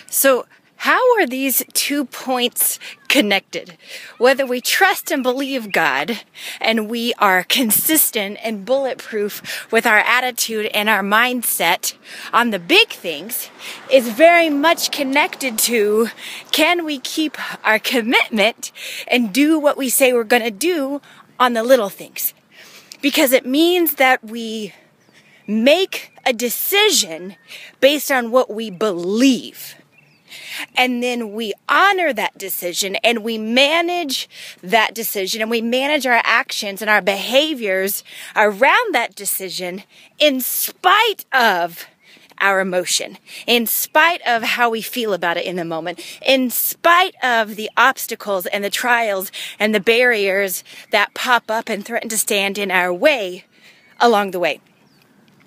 So how are these 2 points connected? Whether we trust and believe God and we are consistent and bulletproof with our attitude and our mindset on the big things is very much connected to, can we keep our commitment and do what we say we're going to do on the little things? Because it means that we make a decision based on what we believe. And then we honor that decision and we manage that decision and we manage our actions and our behaviors around that decision in spite of our emotion, in spite of how we feel about it in the moment, in spite of the obstacles and the trials and the barriers that pop up and threaten to stand in our way along the way.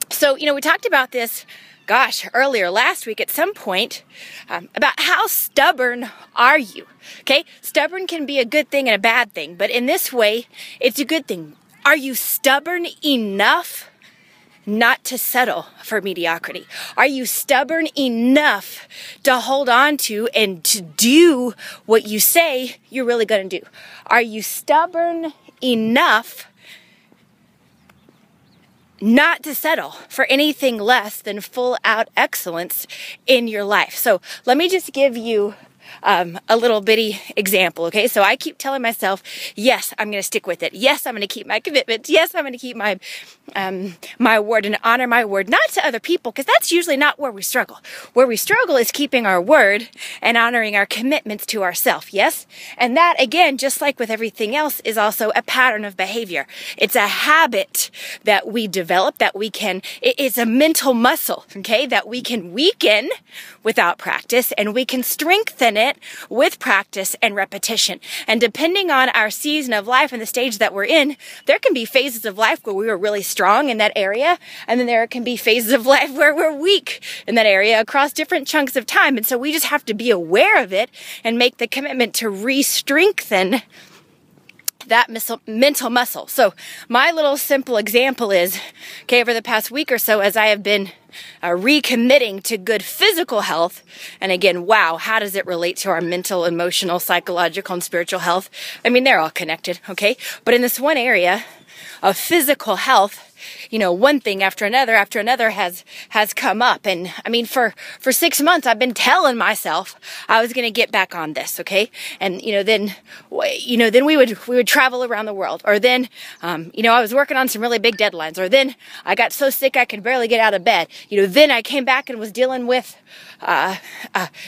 So, we talked about this earlier last week at some point, about how stubborn are you? Okay, stubborn can be a good thing and a bad thing, but in this way, it's a good thing. Are you stubborn enough not to settle for mediocrity? Are you stubborn enough to hold on to and to do what you say you're really going to do? Are you stubborn enough not to settle for anything less than full out excellence in your life? So let me just give you a little bitty example, okay? So I keep telling myself, yes, I'm going to stick with it. Yes, I'm going to keep my commitments. Yes, I'm going to keep my my word and honor my word, not to other people, because that's usually not where we struggle. Where we struggle is keeping our word and honoring our commitments to ourselves, yes? And that, again, just like with everything else, is also a pattern of behavior. It's a habit that we develop, that we can, it's a mental muscle, okay, that we can weaken without practice, and we can strengthen it with practice and repetition. And depending on our season of life and the stage that we're in, there can be phases of life where we were really strong in that area, and then there can be phases of life where we're weak in that area across different chunks of time. And so we just have to be aware of it and make the commitment to re-strengthen that mental muscle. So my little simple example is, okay, over the past week or so, as I have been recommitting to good physical health, and again, wow, how does it relate to our mental, emotional, psychological, and spiritual health? I mean, they're all connected, okay? But in this one area of physical health, one thing after another has come up. And I mean, for 6 months, I've been telling myself I was going to get back on this. Okay. And, then we would travel around the world, or then, I was working on some really big deadlines, or then I got so sick I could barely get out of bed. Then I came back and was dealing with,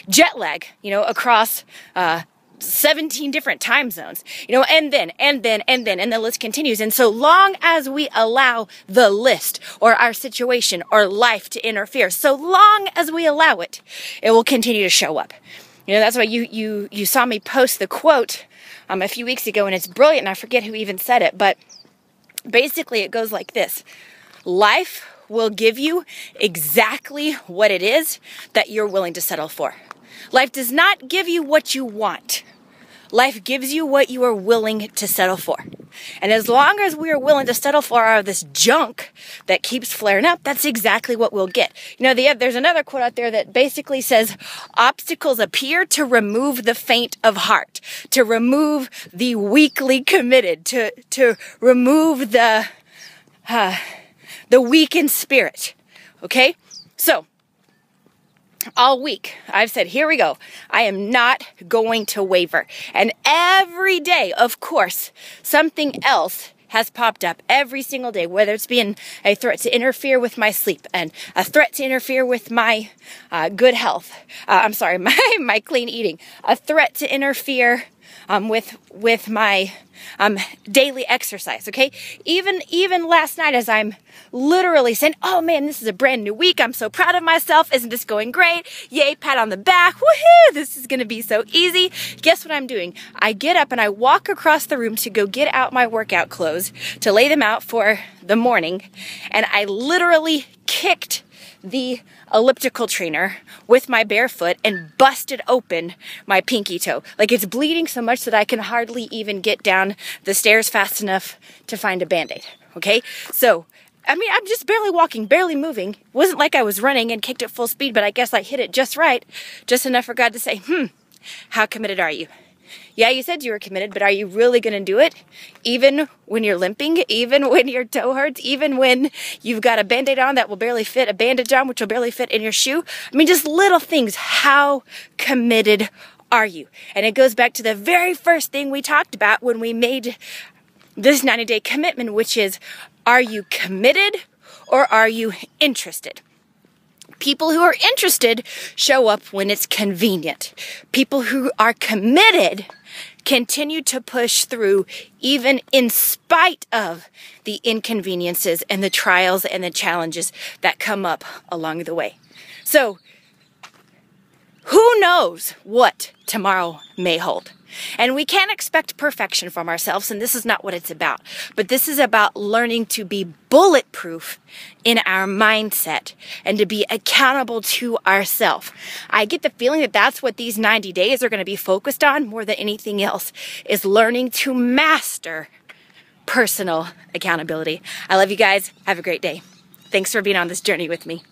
jet lag, across, 17 different time zones, and then, and the list continues. And so long as we allow the list or our situation or life to interfere, so long as we allow it, it will continue to show up. That's why you saw me post the quote, a few weeks ago, and it's brilliant. And I forget who even said it, but basically it goes like this: life will give you exactly what it is that you're willing to settle for. Life does not give you what you want. Life gives you what you are willing to settle for. And as long as we are willing to settle for all of this junk that keeps flaring up, that's exactly what we'll get. There's another quote out there that basically says, obstacles appear to remove the faint of heart, to remove the weakly committed, to remove the weak in spirit. Okay? So, all week, I've said, here we go. I am not going to waver. And every day, of course, something else has popped up every single day, whether it's been a threat to interfere with my sleep and a threat to interfere with my good health. My clean eating, a threat to interfere with my daily exercise, okay? Even last night, as I'm literally saying, oh man, this is a brand new week. I'm so proud of myself. Isn't this going great? Yay, pat on the back. Woohoo, this is going to be so easy. Guess what I'm doing? I get up and I walk across the room to go get out my workout clothes, to lay them out for the morning, and I literally kicked the elliptical trainer with my bare foot and busted open my pinky toe. Like, it's bleeding so much that I can hardly even get down the stairs fast enough to find a Band-Aid. Okay? So I mean, I'm just barely walking, barely moving. It wasn't like I was running and kicked at full speed, but I guess I hit it just right, just enough for God to say, how committed are you? Yeah, you said you were committed, but are you really going to do it? Even when you're limping, even when your toe hurts, even when you've got a Band-Aid on that will barely fit, a bandage on which will barely fit in your shoe? I mean, just little things. How committed are you? And it goes back to the very first thing we talked about when we made this 90-day commitment, which is, are you committed or are you interested? People who are interested show up when it's convenient. People who are committed continue to push through even in spite of the inconveniences and the trials and the challenges that come up along the way. So, who knows what tomorrow may hold? And we can't expect perfection from ourselves, and this is not what it's about. But this is about learning to be bulletproof in our mindset and to be accountable to ourselves. I get the feeling that that's what these 90 days are going to be focused on more than anything else, is learning to master personal accountability. I love you guys. Have a great day. Thanks for being on this journey with me.